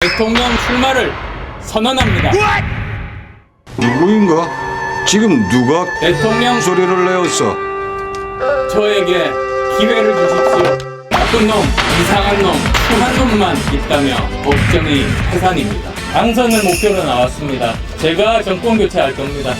대통령 출마를 선언합니다. 누구인가? 지금 누가 대통령 소리를 내었어? 저에게 기회를 주십시오. 나쁜 놈, 이상한 놈, 추한 놈만 있다면 법정의 해산입니다. 당선을 목표로 나왔습니다. 제가 정권 교체할 겁니다.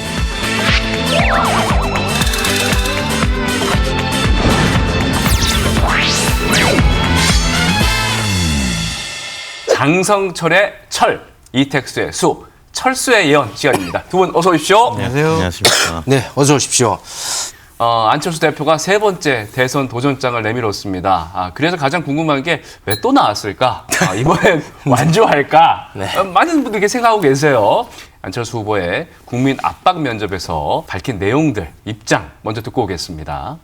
장성철의 철, 이택수의 수, 철수의 예언 시간입니다. 두 분 어서 오십시오. 안녕하세요. 안녕하십니까. 네, 어서 오십시오. 안철수 대표가 세 번째 대선 도전장을 내밀었습니다. 그래서 가장 궁금한 게 왜 또 나왔을까? 이번엔 완주할까? 네. 많은 분들이 생각하고 계세요. 안철수 후보의 국민 압박 면접에서 밝힌 내용들, 입장 먼저 듣고 오겠습니다.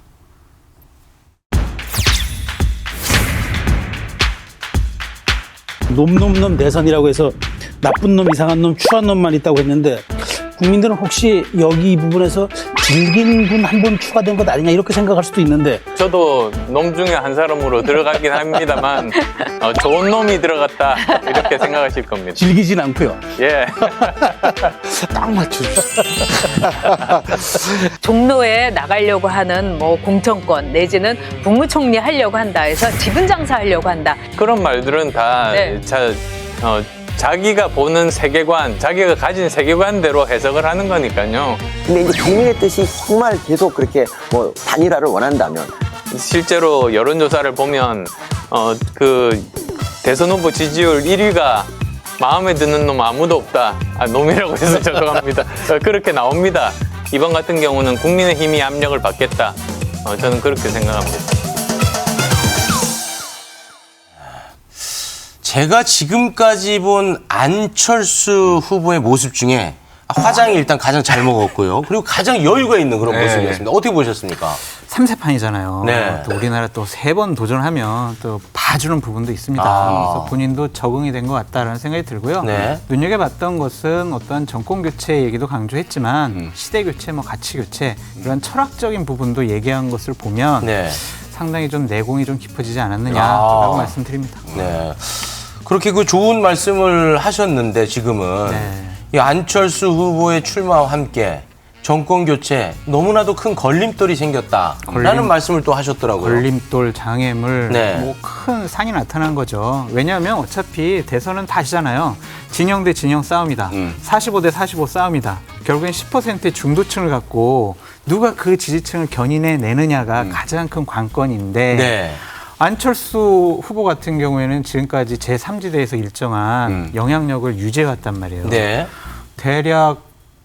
놈 대선이라고 해서 나쁜 놈, 이상한 놈, 추한 놈만 있다고 했는데 국민들은 혹시 여기 이 부분에서 질긴 분 한 분 추가된 것 아니냐 이렇게 생각할 수도 있는데 저도 놈 중에 한 사람으로 들어가긴 합니다만 좋은 놈이 들어갔다 이렇게 생각하실 겁니다. 질기진 않고요. 예. 딱 맞춰주셨어요. 종로에 나가려고 하는 뭐 공천권 내지는 국무총리 하려고 한다 해서 지분 장사하려고 한다. 그런 말들은 다 네. 자기가 보는 세계관, 자기가 가진 세계관대로 해석을 하는 거니까요. 근데 이제 국민의 뜻이 정말 계속 그렇게 뭐 단일화를 원한다면 실제로 여론조사를 보면 그 대선 후보 지지율 1위가 마음에 드는 놈 아무도 없다. 놈이라고 해서 죄송합니다. 그렇게 나옵니다. 이번 같은 경우는 국민의힘이 압력을 받겠다. 저는 그렇게 생각합니다. 제가 지금까지 본 안철수 후보의 모습 중에 화장이 일단 가장 잘 먹었고요. 그리고 가장 여유가 있는 그런 네. 모습이었습니다. 어떻게 보셨습니까? 3세판이잖아요. 네. 또 우리나라 또 3번 도전하면 또 봐주는 부분도 있습니다. 그래서 본인도 적응이 된 것 같다라는 생각이 들고요. 네. 눈여겨봤던 것은 어떤 정권 교체 얘기도 강조했지만 시대 교체, 뭐 가치 교체 이런 철학적인 부분도 얘기한 것을 보면 네. 상당히 좀 내공이 좀 깊어지지 않았느냐라고 말씀드립니다. 네. 그렇게 그 좋은 말씀을 하셨는데 지금은 네. 이 안철수 후보의 출마와 함께 정권 교체 너무나도 큰 걸림돌이 생겼다라는 말씀을 또 하셨더라고요. 걸림돌, 장애물, 네. 뭐 큰 산이 나타난 거죠. 왜냐하면 어차피 대선은 다 아시잖아요. 진영 대 진영 싸움이다. 45 대 45 싸움이다. 결국엔 10%의 중도층을 갖고 누가 그 지지층을 견인해 내느냐가 가장 큰 관건인데 네. 안철수 후보 같은 경우에는 지금까지 제3지대에서 일정한 영향력을 유지해왔단 말이에요. 네. 대략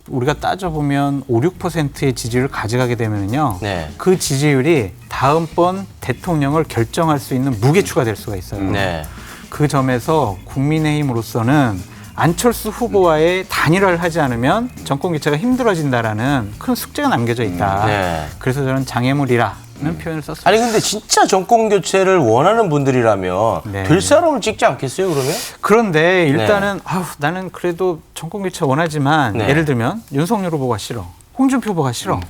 우리가 따져보면 5, 6%의 지지율을 가져가게 되면요. 네. 그 지지율이 다음번 대통령을 결정할 수 있는 무게추가 될 수가 있어요. 네. 그 점에서 국민의힘으로서는 안철수 후보와의 단일화를 하지 않으면 정권 교체가 힘들어진다라는 큰 숙제가 남겨져 있다. 네. 그래서 저는 장애물이라는 표현을 썼습니다. 아니 근데 진짜 정권 교체를 원하는 분들이라면 네. 될 사람을 찍지 않겠어요, 그러면? 그런데 일단은 나는 그래도 정권 교체 원하지만 네. 예를 들면 윤석열 후보가 싫어. 홍준표 후보가 싫어.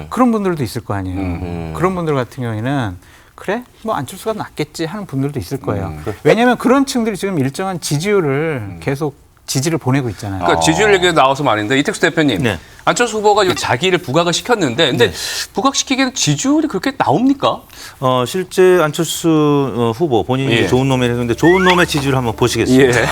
그런 분들도 있을 거 아니에요. 그런 분들 같은 경우에는 그래? 뭐 안철수가 낫겠지 하는 분들도 있을 거예요. 왜냐하면 그런 층들이 지금 일정한 지지율을 계속 지지를 보내고 있잖아요. 그러니까 지지율 얘기 나와서 말인데 이택수 대표님, 네. 안철수 후보가 자기를 부각을 시켰는데, 근데 부각시키기에는 지지율이 그렇게 나옵니까? 실제 안철수 후보 본인이 예. 좋은 놈이라고 했는데 좋은 놈의 지지율을 한번 보시겠습니다. 예.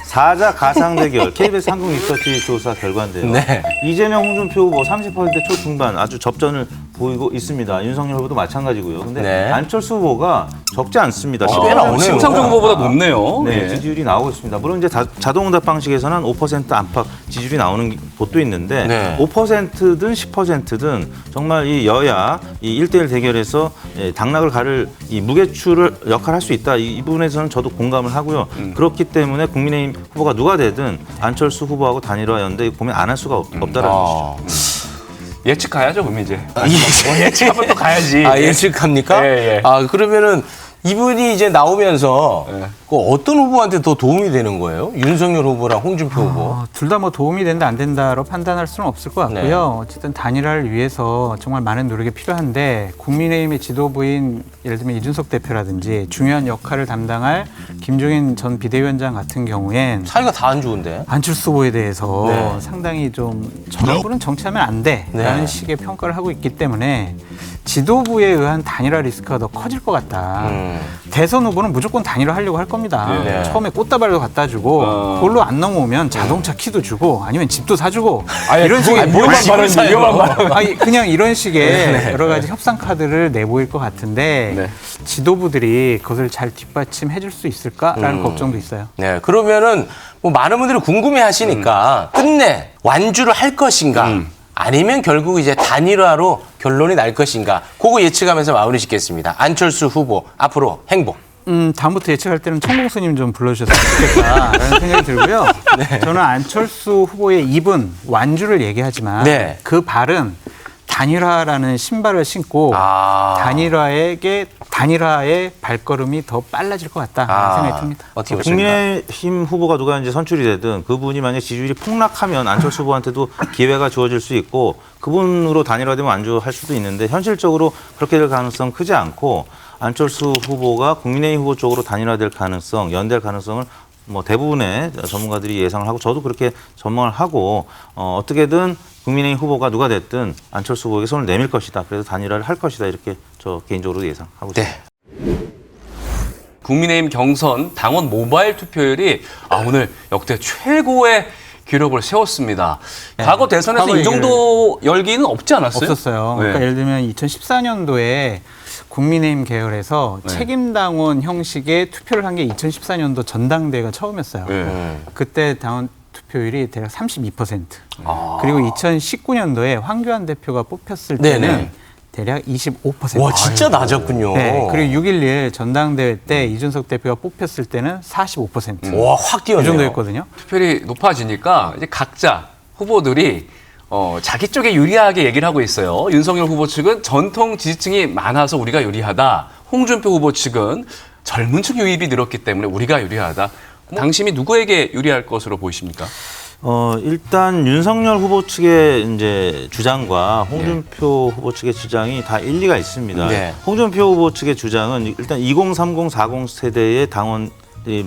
사자 가상 대결 KBS 한국 리서치 조사 결과인데요. 네. 이재명, 홍준표 후보 30% 초중반 아주 접전을 보이고 있습니다. 윤석열 후보도 마찬가지고요. 근데 네. 안철수 후보가 적지 않습니다. 꽤 나오네요. 심상정 후보보다 높네요. 네, 예. 지지율이 나오고 있습니다. 물론 이제 자동응답 방식에서는 5% 안팎 지지율이 나오는 곳도 있는데 네. 5%든 10%든 정말 이 여야 이 1대1 대결에서 당락을 가를 이 무게추를 역할할 수 있다. 이 부분에서는 저도 공감을 하고요. 그렇기 때문에 국민의힘 후보가 누가 되든 안철수 후보하고 단일화 연대 보면 안 할 수가 없다라는 것이죠. 예측 가야죠, 그럼 이제. 예측하면 또 가야지. 예측합니까? 예, 예. 그러면은 이분이 이제 나오면서 어떤 후보한테 더 도움이 되는 거예요? 윤석열 후보랑 홍준표 후보. 둘 다 뭐 도움이 된다 안 된다로 판단할 수는 없을 것 같고요. 네. 어쨌든 단일화를 위해서 정말 많은 노력이 필요한데 국민의힘의 지도부인 예를 들면 이준석 대표라든지 중요한 역할을 담당할 김종인 전 비대위원장 같은 경우엔 사이가 다 안 좋은데. 안철수 후보에 대해서 네. 상당히 좀 저런 분은 정치하면 안 돼라는 네. 식의 평가를 하고 있기 때문에 지도부에 의한 단일화 리스크가 더 커질 것 같다. 대선 후보는 무조건 단일화 하려고 할 겁니다. 네. 처음에 꽃다발도 갖다 주고 그걸로 안 넘어오면 자동차 키도 주고 아니면 집도 사주고 이런 식의 위험한 발언. 아니 그냥 이런 식의 여러 가지 협상 카드를 내보일 것 같은데 네. 지도부들이 그것을 잘 뒷받침해 줄 수 있을까라는 걱정도 있어요. 네, 그러면은 뭐 많은 분들이 궁금해 하시니까 끝내 완주를 할 것인가 아니면 결국 이제 단일화로 결론이 날 것인가 그거 예측하면서 마무리 짓겠습니다. 안철수 후보 앞으로 행보. 다음부터 예측할 때는 천공수님 좀 불러주셨으면 좋겠다라는 생각이 들고요. 저는 안철수 후보의 입은 완주를 얘기하지만 네. 그 발은 단일화라는 신발을 신고 단일화의 발걸음이 더 빨라질 것 같다라는 생각이 듭니다. 어떻게 보십니까? 국민의힘 후보가 누가 이제 선출이 되든 그분이 만약 지지율이 폭락하면 안철수 후보한테도 기회가 주어질 수 있고 그분으로 단일화되면 안주할 수도 있는데 현실적으로 그렇게 될 가능성 크지 않고 안철수 후보가 국민의힘 후보 쪽으로 단일화될 가능성, 연대할 가능성을 뭐 대부분의 전문가들이 예상을 하고 저도 그렇게 전망을 하고 어떻게든 국민의힘 후보가 누가 됐든 안철수 후보에게 손을 내밀 것이다. 그래서 단일화를 할 것이다. 이렇게 저 개인적으로 예상하고 있습니다. 네. 국민의힘 경선 당원 모바일 투표율이 오늘 역대 최고의 기록을 세웠습니다. 과거 대선에서 과거 이 정도 열기는 없지 않았어요? 없었어요. 그러니까 예를 들면 2014년도에 국민의힘 계열에서 책임당원 형식의 투표를 한 게 2014년도 전당대회가 처음이었어요. 그때 당원 투표율이 대략 32%. 그리고 2019년도에 황교안 대표가 뽑혔을 때는 네네. 대략 25%. 와, 진짜 낮았군요. 네, 그리고 6.11 전당대회 때 이준석 대표가 뽑혔을 때는 45%. 와, 확 이 뛰었네요. 정도였거든요. 투표율이 높아지니까 이제 각자 후보들이 자기 쪽에 유리하게 얘기를 하고 있어요. 윤석열 후보 측은 전통 지지층이 많아서 우리가 유리하다. 홍준표 후보 측은 젊은 층 유입이 늘었기 때문에 우리가 유리하다. 당심이 누구에게 유리할 것으로 보이십니까? 일단 윤석열 후보 측의 이제 주장과 홍준표 후보 측의 주장이 다 일리가 있습니다. 네. 홍준표 후보 측의 주장은 일단 2030, 40 세대의 당원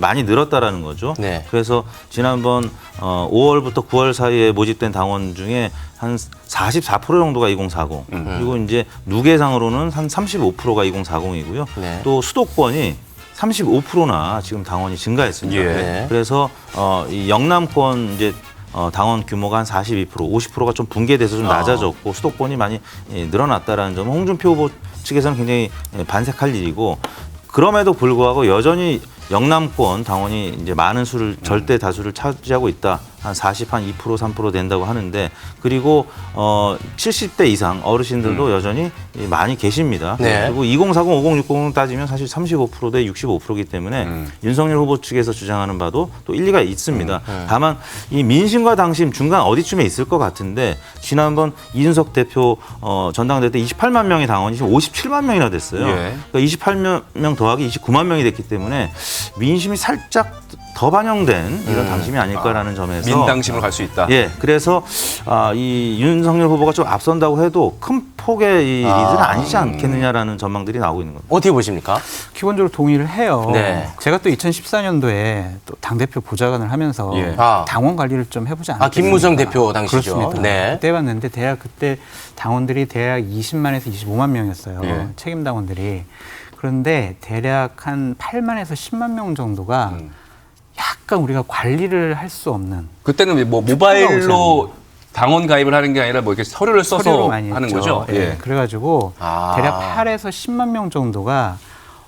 많이 늘었다라는 거죠. 네. 그래서 지난번 5월부터 9월 사이에 모집된 당원 중에 한 44% 정도가 2040. 그리고 이제 누계상으로는 한 35%가 2040이고요. 네. 또 수도권이 35%나 지금 당원이 증가했습니다. 예. 그래서 이 영남권 이제 당원 규모가 한 42%, 50%가 좀 붕괴돼서 좀 낮아졌고 수도권이 많이 늘어났다라는 점은 홍준표 후보 측에서는 굉장히 반색할 일이고 그럼에도 불구하고 여전히 영남권 당원이 이제 많은 수를 절대 다수를 차지하고 있다. 한 40, 한 2%, 3% 된다고 하는데 그리고 70대 이상 어르신들도 여전히 많이 계십니다. 네. 그리고 2040, 5060 따지면 사실 35%대 65%이기 때문에 윤석열 후보 측에서 주장하는 바도 또 일리가 있습니다. 다만 이 민심과 당심 중간 어디쯤에 있을 것 같은데 지난번 이준석 대표 전당대회 때 28만 명의 당원이 지금 57만 명이나 됐어요. 예. 그러니까 28명 더하기 29만 명이 됐기 때문에 민심이 살짝 더 반영된 이런 당심이 아닐까라는 점에서 민당심으로 갈 수 있다. 예, 그래서 이 윤석열 후보가 좀 앞선다고 해도 큰 폭의 이 리드는 아니지 않겠느냐라는 전망들이 나오고 있는 겁니다. 어떻게 보십니까? 기본적으로 동의를 해요. 네. 제가 또 2014년도에 또 당대표 보좌관을 하면서 예. 당원 관리를 좀 해보지 않았습니까? 김무성 대표 당시죠. 그렇습니다. 네. 그때 봤는데 대략 그때 당원들이 대략 20만에서 25만 명이었어요. 예. 책임 당원들이. 그런데 대략 한 8만에서 10만 명 정도가 약간 우리가 관리를 할 수 없는 그때는 뭐 모바일로 당원 가입을 하는 게 아니라 뭐 이렇게 서류를 써서 서류로 많이 하는 했죠. 거죠. 예. 그래가지고 아. 대략 8에서 10만 명 정도가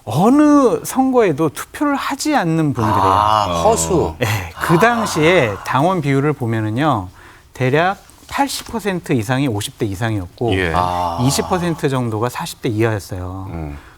어느 선거에도 투표를 하지 않는 분들이에요. 허수. 예, 그 당시에 당원 비율을 보면은요, 대략 80% 이상이 50대 이상이었고, 예. 20% 정도가 40대 이하였어요.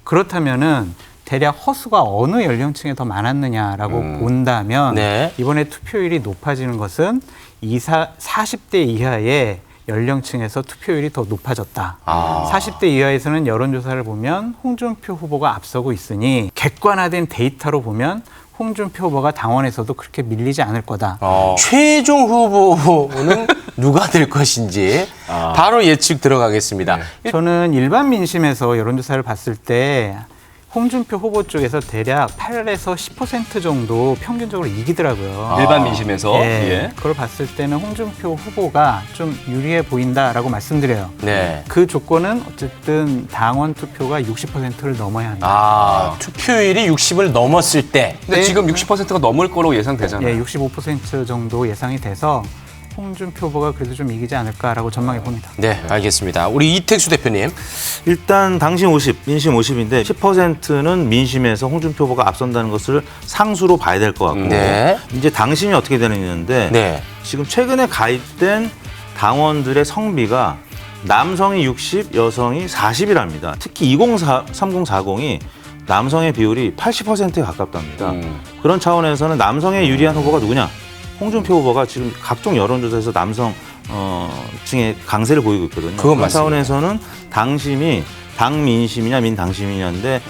그렇다면은 대략 허수가 어느 연령층에 더 많았느냐라고 본다면 네. 이번에 투표율이 높아지는 것은 40대 이하의 연령층에서 투표율이 더 높아졌다. 40대 이하에서는 여론조사를 보면 홍준표 후보가 앞서고 있으니 객관화된 데이터로 보면 홍준표 후보가 당원에서도 그렇게 밀리지 않을 거다. 최종 후보는 누가 될 것인지 바로 예측 들어가겠습니다. 저는 일반 민심에서 여론조사를 봤을 때 홍준표 후보 쪽에서 대략 8에서 10% 정도 평균적으로 이기더라고요. 일반 민심에서. 예, 예. 그걸 봤을 때는 홍준표 후보가 좀 유리해 보인다라고 말씀드려요. 네. 그 조건은 어쨌든 당원 투표가 60%를 넘어야 합니다. 투표율이 60을 넘었을 때. 근데 지금 60%가 넘을 거로 예상되잖아요. 예, 65% 정도 예상이 돼서 홍준표 후보가 그래도 좀 이기지 않을까라고 전망해 봅니다. 네, 알겠습니다. 우리 이택수 대표님. 일단 당심 50, 민심 50인데 10%는 민심에서 홍준표 후보가 앞선다는 것을 상수로 봐야 될 것 같고 네. 이제 당심이 어떻게 되느냐인데 네. 지금 최근에 가입된 당원들의 성비가 남성이 60, 여성이 40이랍니다. 특히 3040이 남성의 비율이 80%에 가깝답니다. 그런 차원에서는 남성에 유리한 후보가 누구냐? 홍준표 후보가 지금 각종 여론조사에서 남성 층의 강세를 보이고 있거든요. 그건 그런 맞습니다. 차원에서는 당심이 당민심이냐 민당심이냐인데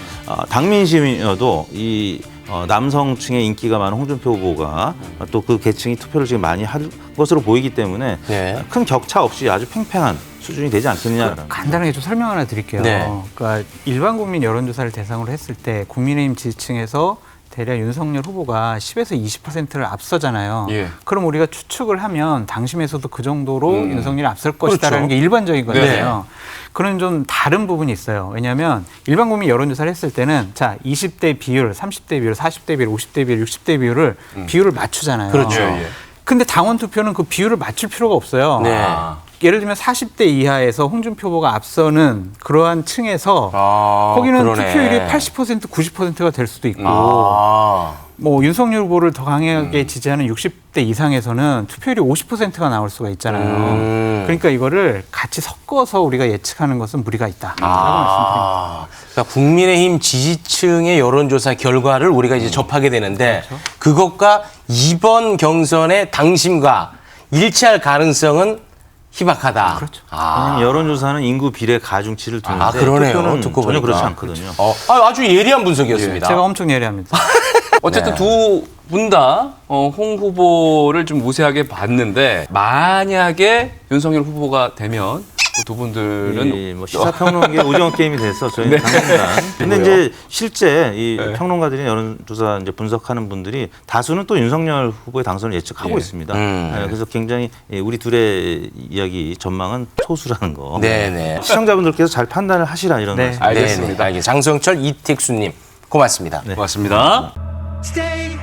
당민심이어도 이 남성층의 인기가 많은 홍준표 후보가 또 그 계층이 투표를 지금 많이 할 것으로 보이기 때문에 네. 큰 격차 없이 아주 팽팽한 수준이 되지 않겠느냐라는. 간단하게 좀 설명 하나 드릴게요. 네. 그러니까 일반 국민 여론조사를 대상으로 했을 때 국민의힘 지지층에서 대략 윤석열 후보가 10에서 20%를 앞서잖아요. 예. 그럼 우리가 추측을 하면 당심에서도 그 정도로 윤석열이 앞설 것이다라는 그렇죠. 게 일반적인 거잖아요. 그런 좀 다른 부분이 있어요. 왜냐하면 일반 국민 여론조사를 했을 때는 자 20대 비율, 30대 비율, 40대 비율, 50대 비율, 60대 비율을 비율을 맞추잖아요. 그렇죠. 예. 근데 당원 투표는 그 비율을 맞출 필요가 없어요. 네. 예를 들면 40대 이하에서 홍준표 후보가 앞서는 그러한 층에서 거기는 그러네. 투표율이 80%, 90%가 될 수도 있고 뭐 윤석열 후보를 더 강하게 지지하는 60대 이상에서는 투표율이 50%가 나올 수가 있잖아요. 그러니까 이거를 같이 섞어서 우리가 예측하는 것은 무리가 있다라고 말씀드립니다. 그러니까 국민의힘 지지층의 여론조사 결과를 우리가 이제 접하게 되는데 그것과 이번 경선의 당심과 일치할 가능성은 희박하다. 그렇죠. 왜냐면 여론조사는 인구 비례 가중치를 두는데 그러네요. 투표는 듣고 전혀 보니까. 그렇지 않거든요. 아주 예리한 분석이었습니다. 제가 엄청 예리합니다. 어쨌든 네. 두 분 다 홍 후보를 좀 우세하게 봤는데 만약에 윤석열 후보가 되면 두 분들은 뭐 시사평론계 오징어 게임이 돼서 저희는 당분간. 근데 이제 실제 이 평론가들이 여론조사 이제 분석하는 분들이 다수는 또 윤석열 후보의 당선을 예측하고 있습니다. 그래서 굉장히 우리 둘의 이야기 전망은 소수라는 거. 네네. 시청자분들께서 잘 판단을 하시라 이런 네. 말씀. 알겠습니다. 알겠습니다. 장성철, 이택수님 고맙습니다. 고맙습니다. Stay